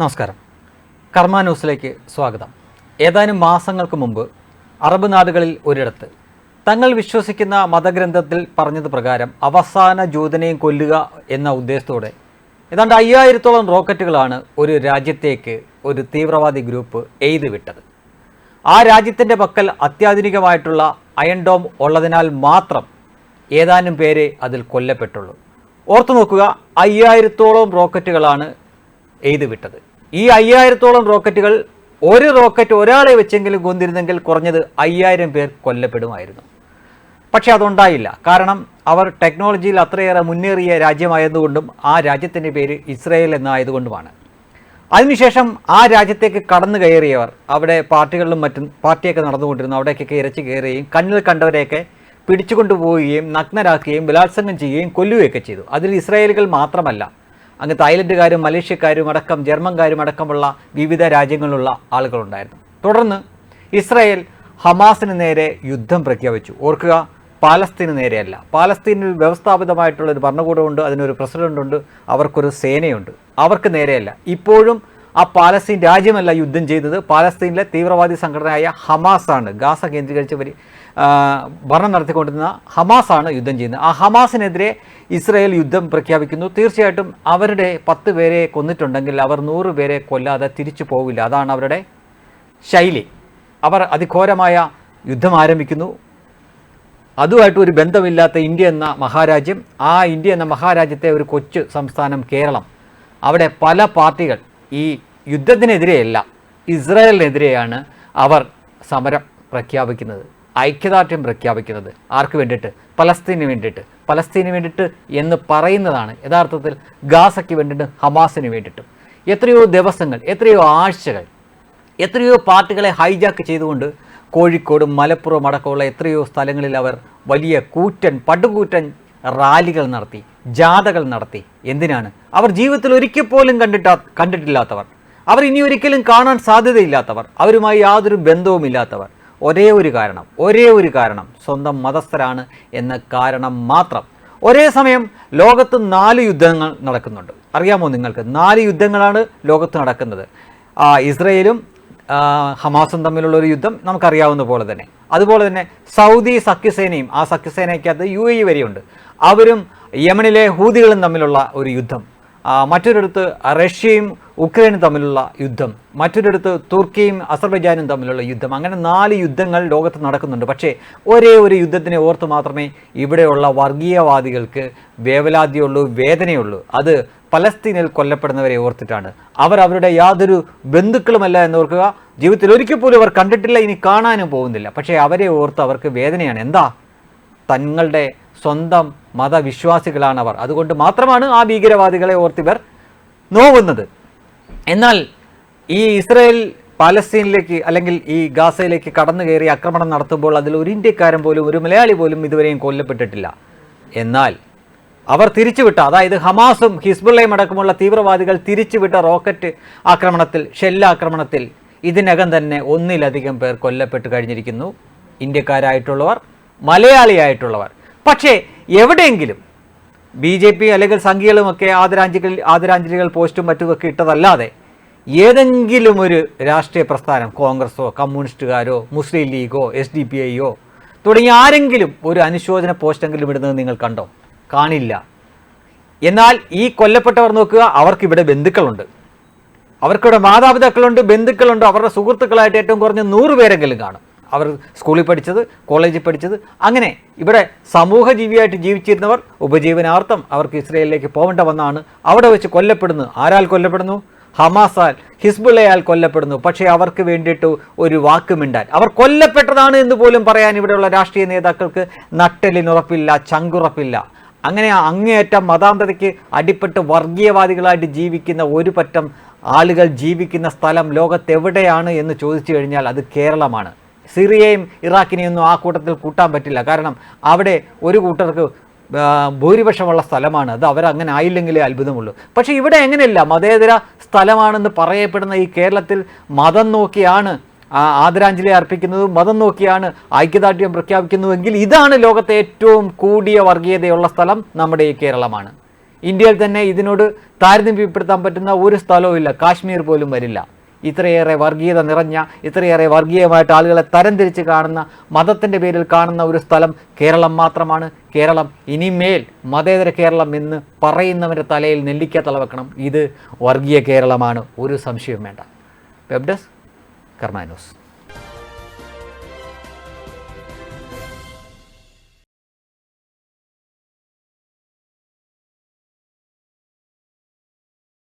നമസ്കാരം. കർമ്മ ന്യൂസിലേക്ക് സ്വാഗതം. ഏതാനും മാസങ്ങൾക്ക് മുമ്പ് അറബ് നാടുകളിൽ ഒരിടത്ത് തങ്ങൾ വിശ്വസിക്കുന്ന മതഗ്രന്ഥത്തിൽ പറഞ്ഞത് പ്രകാരം അവസാന ജൂതനെയും കൊല്ലുക എന്ന ഉദ്ദേശത്തോടെ ഏതാണ്ട് 5000-ഓളം റോക്കറ്റുകളാണ് ഒരു രാജ്യത്തേക്ക് ഒരു തീവ്രവാദി ഗ്രൂപ്പ് എയ്ത് വിട്ടത്. ആ രാജ്യത്തിൻ്റെ പക്കൽ അത്യാധുനികമായിട്ടുള്ള അയൺ ഡോം ഉള്ളതിനാൽ മാത്രം ഏതാനും പേരെ അതിൽ കൊല്ലപ്പെട്ടുള്ളൂ. ഓർത്തു നോക്കുക, 5000-ഓളം റോക്കറ്റുകളാണ് എയ്ത് വിട്ടത്. ഈ 5000-ഓളം റോക്കറ്റുകൾ ഒരു റോക്കറ്റ് ഒരാളെ വെച്ചെങ്കിലും കൊന്നിരുന്നെങ്കിൽ കുറഞ്ഞത് 5000 പേർ കൊല്ലപ്പെടുമായിരുന്നു. പക്ഷെ അതുണ്ടായില്ല. കാരണം അവർ ടെക്നോളജിയിൽ അത്രയേറെ മുന്നേറിയ രാജ്യമായതുകൊണ്ടും ആ രാജ്യത്തിൻ്റെ പേര് ഇസ്രയേൽ എന്നായതുകൊണ്ടുമാണ്. അതിനുശേഷം ആ രാജ്യത്തേക്ക് കടന്നു കയറിയവർ അവിടെ പാർട്ടികളിലും മറ്റും പാർട്ടിയൊക്കെ നടന്നുകൊണ്ടിരുന്നു. അവിടേക്കൊക്കെ ഇരച്ചു കയറുകയും കണ്ണിൽ കണ്ടവരെയൊക്കെ പിടിച്ചുകൊണ്ടുപോവുകയും നഗ്നരാക്കുകയും ബലാത്സംഗം ചെയ്യുകയും കൊല്ലുകയൊക്കെ ചെയ്തു. അതിൽ ഇസ്രായേലുകൾ മാത്രമല്ല, അങ്ങ് തായ്ലൻഡുകാരും മലേഷ്യക്കാരും അടക്കം ജർമ്മൻകാരും അടക്കമുള്ള വിവിധ രാജ്യങ്ങളിലുള്ള ആളുകളുണ്ടായിരുന്നു. തുടർന്ന് ഇസ്രായേൽ ഹമാസിന് നേരെ യുദ്ധം പ്രഖ്യാപിച്ചു. ഓർക്കുക, പാലസ്തീന് നേരെയല്ല. പാലസ്തീനിൽ വ്യവസ്ഥാപിതമായിട്ടുള്ളൊരു ഭരണകൂടമുണ്ട്, അതിനൊരു പ്രസിഡന്റുണ്ട്, അവർക്കൊരു സേനയുണ്ട്. അവർക്ക് നേരെയല്ല. ഇപ്പോഴും ആ പാലസ്തീൻ രാജ്യമല്ല യുദ്ധം ചെയ്തത്, പാലസ്തീനിലെ തീവ്രവാദി സംഘടനയായ ഹമാസാണ്. ഗാസ കേന്ദ്രീകരിച്ച് ഭരണം നടത്തിക്കൊണ്ടിരുന്ന ഹമാസാണ് യുദ്ധം ചെയ്യുന്നത്. ആ ഹമാസിനെതിരെ ഇസ്രായേൽ യുദ്ധം പ്രഖ്യാപിക്കുന്നു. തീർച്ചയായിട്ടും അവരുടെ 10 പേരെ കൊന്നിട്ടുണ്ടെങ്കിൽ അവർ 100 പേരെ കൊല്ലാതെ തിരിച്ചു പോവില്ല. അതാണ് അവരുടെ ശൈലി. അവർ അതിഘോരമായ യുദ്ധം ആരംഭിക്കുന്നു. അതുമായിട്ട് ഒരു ബന്ധമില്ലാത്ത ഇന്ത്യ എന്ന മഹാരാജ്യം, ആ ഇന്ത്യ എന്ന മഹാരാജ്യത്തെ ഒരു കൊച്ചു സംസ്ഥാനം കേരളം, അവിടെ പല പാർട്ടികൾ ഈ യുദ്ധത്തിനെതിരെയല്ല ഇസ്രായേലിനെതിരെയാണ് അവർ സമരം പ്രഖ്യാപിക്കുന്നത്, ഐക്യദാർഢ്യം പ്രഖ്യാപിക്കുന്നത്. ആർക്ക് വേണ്ടിയിട്ട്? പലസ്തീന് വേണ്ടിയിട്ട്. പലസ്തീന് വേണ്ടിയിട്ട് എന്ന് പറയുന്നതാണ് യഥാർത്ഥത്തിൽ ഗാസയ്ക്ക് വേണ്ടിയിട്ട്, ഹമാസിന് വേണ്ടിയിട്ടും. എത്രയോ ദിവസങ്ങൾ, എത്രയോ ആഴ്ചകൾ, എത്രയോ പാർട്ടികളെ ഹൈജാക്ക് ചെയ്തുകൊണ്ട് കോഴിക്കോടും മലപ്പുറം അടക്കമുള്ള എത്രയോ സ്ഥലങ്ങളിൽ അവർ വലിയ പടുകൂറ്റൻ റാലികൾ നടത്തി, ജാഥകൾ നടത്തി. എന്തിനാണ്? അവർ ജീവിതത്തിൽ ഒരിക്കൽ പോലും കണ്ടിട്ടില്ലാത്തവർ, അവർ ഇനി ഒരിക്കലും കാണാൻ സാധ്യതയില്ലാത്തവർ, അവരുമായി യാതൊരു ബന്ധവുമില്ലാത്തവർ. ഒരേ ഒരു കാരണം സ്വന്തം മതസ്ഥരാണ് എന്ന കാരണം മാത്രം. ഒരേ സമയം ലോകത്ത് 4 യുദ്ധങ്ങൾ നടക്കുന്നുണ്ട്. അറിയാമോ നിങ്ങൾക്ക്? 4 യുദ്ധങ്ങളാണ് ലോകത്ത് നടക്കുന്നത്. ഇസ്രയേലും ഹമാസും തമ്മിലുള്ളൊരു യുദ്ധം നമുക്കറിയാവുന്ന പോലെ തന്നെ. അതുപോലെ തന്നെ സൗദി സഖ്യസേനയും, ആ സഖ്യസേനയ്ക്കകത്ത് UAE വരെയുണ്ട്, അവരും യമനിലെ ഹൂതികളും തമ്മിലുള്ള ഒരു യുദ്ധം. മറ്റൊരിടത്ത് റഷ്യയും ഉക്രൈനും തമ്മിലുള്ള യുദ്ധം, മറ്റൊരിടത്ത് തുർക്കിയും അസർബൈജാനും തമ്മിലുള്ള യുദ്ധം. അങ്ങനെ 4 യുദ്ധങ്ങൾ ലോകത്ത് നടക്കുന്നുണ്ട്. പക്ഷേ ഒരേ ഒരു യുദ്ധത്തിനെ ഓർത്ത് മാത്രമേ ഇവിടെയുള്ള വർഗീയവാദികൾക്ക് വേവലാതിയുള്ളൂ, വേദനയുള്ളൂ. അത് പലസ്തീനിൽ കൊല്ലപ്പെടുന്നവരെ ഓർത്തിട്ടാണ്. അവരുടെ യാതൊരു ബന്ധുക്കളുമല്ല എന്നോർക്കുക. ജീവിതത്തിൽ ഒരിക്കൽ പോലും അവർ കണ്ടിട്ടില്ല, ഇനി കാണാനും പോകുന്നില്ല. പക്ഷേ അവരെ ഓർത്ത് അവർക്ക് വേദനയാണ്. എന്താ? തങ്ങളുടെ സ്വന്തം മതവിശ്വാസികളാണവർ. അതുകൊണ്ട് മാത്രമാണ് ആ ഭീകരവാദികളെ ഓർത്തിവർ നോവുന്നത്. എന്നാൽ ഈ ഇസ്രായേൽ പാലസ്തീനിലേക്ക് അല്ലെങ്കിൽ ഈ ഗാസയിലേക്ക് കടന്നു കയറി ആക്രമണം നടത്തുമ്പോൾ അതിൽ ഒരു ഇന്ത്യക്കാരൻ പോലും, ഒരു മലയാളി പോലും ഇതുവരെയും കൊല്ലപ്പെട്ടിട്ടില്ല. എന്നാൽ അവർ തിരിച്ചുവിട്ട, അതായത് ഹമാസും ഹിസ്ബുള്ളയും അടക്കമുള്ള തീവ്രവാദികൾ തിരിച്ചുവിട്ട റോക്കറ്റ് ആക്രമണത്തിൽ, ഷെല്ലാക്രമണത്തിൽ ഇതിനകം തന്നെ 1-ലധികം പേർ കൊല്ലപ്പെട്ട് കഴിഞ്ഞിരിക്കുന്നു. ഇന്ത്യക്കാരായിട്ടുള്ളവർ, മലയാളിയായിട്ടുള്ളവർ. പക്ഷേ എവിടെയെങ്കിലും BJP അല്ലെങ്കിൽ സംഘികളുമൊക്കെ ആദരാഞ്ജലികൾ പോസ്റ്റും മറ്റുമൊക്കെ ഇട്ടതല്ലാതെ ഏതെങ്കിലും ഒരു രാഷ്ട്രീയ പ്രസ്ഥാനം, കോൺഗ്രസോ കമ്മ്യൂണിസ്റ്റുകാരോ മുസ്ലിം ലീഗോ SDPIയോ തുടങ്ങിയ ആരെങ്കിലും ഒരു അനുശോചന പോസ്റ്റെങ്കിലും ഇടുന്നത് നിങ്ങൾ കണ്ടോ? കാണില്ല. എന്നാൽ ഈ കൊല്ലപ്പെട്ടവർ നോക്കുക, അവർക്കിവിടെ ബന്ധുക്കളുണ്ട്, അവർക്കിവിടെ മാതാപിതാക്കളുണ്ട്, ബന്ധുക്കളുണ്ട്, അവരുടെ സുഹൃത്തുക്കളായിട്ട് ഏറ്റവും കുറഞ്ഞ 100 പേരെങ്കിലും കാണും. അവർ സ്കൂളിൽ പഠിച്ചത്, കോളേജിൽ പഠിച്ചത്, അങ്ങനെ ഇവിടെ സമൂഹ ജീവിയായിട്ട് ജീവിച്ചിരുന്നവർ ഉപജീവനാർത്ഥം അവർക്ക് ഇസ്രയേലിലേക്ക് പോകേണ്ട വന്നാണ് അവിടെ വെച്ച് കൊല്ലപ്പെടുന്നു. ആരാൽ കൊല്ലപ്പെടുന്നു? ഹമാസാൽ, ഹിസ്ബുള്ളയാൽ കൊല്ലപ്പെടുന്നു. പക്ഷേ അവർക്ക് വേണ്ടിയിട്ട് ഒരു വാക്കുമിണ്ടാൻ, അവർ കൊല്ലപ്പെട്ടതാണ് എന്ന് പോലും പറയാൻ ഇവിടെയുള്ള രാഷ്ട്രീയ നേതാക്കൾക്ക് നട്ടെല്ലിനുറപ്പില്ല, ചങ്കുറപ്പില്ല. അങ്ങനെ അങ്ങേയറ്റം മതാന്തതയ്ക്ക് അടിപ്പെട്ട് വർഗീയവാദികളായിട്ട് ജീവിക്കുന്ന ഒരു പറ്റം ആളുകൾ ജീവിക്കുന്ന സ്ഥലം ലോകത്തെവിടെയാണ് എന്ന് ചോദിച്ചു കഴിഞ്ഞാൽ അത് കേരളമാണ്. സിറിയയും ഇറാഖിനെയൊന്നും ആ കൂട്ടത്തിൽ കൂട്ടാൻ പറ്റില്ല. കാരണം അവിടെ ഒരു കൂട്ടർക്ക് ഭൂരിപക്ഷമുള്ള സ്ഥലമാണ് അത്. അവരങ്ങനെ ആയില്ലെങ്കിലേ അത്ഭുതമുള്ളൂ. പക്ഷേ ഇവിടെ എങ്ങനെയല്ല, മതേതര സ്ഥലമാണെന്ന് പറയപ്പെടുന്ന ഈ കേരളത്തിൽ മതം നോക്കിയാണ് ആദരാഞ്ജലി അർപ്പിക്കുന്നത്, മതം നോക്കിയാണ് ഐക്യദാർഢ്യം പ്രഖ്യാപിക്കുന്നുവെങ്കിൽ ഇതാണ് ലോകത്തെ ഏറ്റവും കൂടിയ വർഗീയതയുള്ള സ്ഥലം നമ്മുടെ ഈ കേരളമാണ്. ഇന്ത്യയിൽ തന്നെ ഇതിനോട് താരതമ്യപ്പെടുത്താൻ പറ്റുന്ന ഒരു സ്ഥലവും ഇല്ല. കാശ്മീർ പോലും വരില്ല. ഇത്രയേറെ വർഗീയത നിറഞ്ഞ, ഇത്രയേറെ വർഗീയമായിട്ട് ആളുകളെ തരംതിരിച്ച് കാണുന്ന, മതത്തിൻ്റെ പേരിൽ കാണുന്ന ഒരു സ്ഥലം കേരളം മാത്രമാണ്. കേരളം ഇനിമേൽ മതേതര കേരളം എന്ന് പറയുന്നവൻ്റെ തലയിൽ നെല്ലിക്ക തലവെക്കണം. ഇത് വർഗീയ കേരളമാണ്, ഒരു സംശയവും വേണ്ട. വെബ് ഡെസ്ക് കർമ്മ ന്യൂസ്.